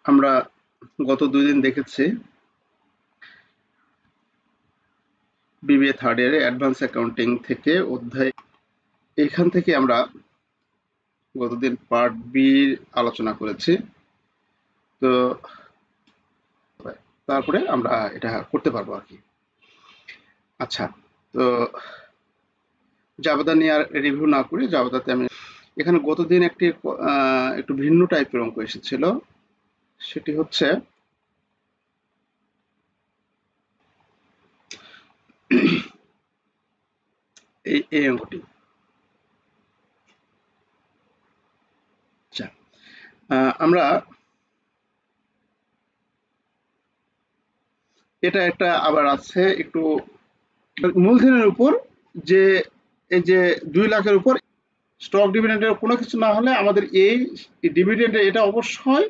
আমরা গত 2 দিন দেখেছি বিবিএ থার্ড ইয়ারে অ্যাডভান্স অ্যাকাউন্টিং থেকে অধ্যায়, এখান থেকে আমরা গতদিন পার্ট বি আলোচনা করেছি। তো তারপরে আমরা এটা করতে পারবো আর কি। আচ্ছা, তো জাবেদা নিয়ে আর রিভিউ না করে জাবেদাতে আমি এখানে গতদিন একটু ভিন্ন টাইপের অঙ্ক এসেছিল। সেটি হচ্ছে এই অঙ্কটি। আচ্ছা, আমরা এটা একটা আবার আছে একটু মূলধনের উপর, যে এই যে 2 লাখের উপর স্টক ডিভিডেন্ডের কোনো কিছু না হলে আমাদের এই ডিভিডেন্ডে এটা অবশ্যই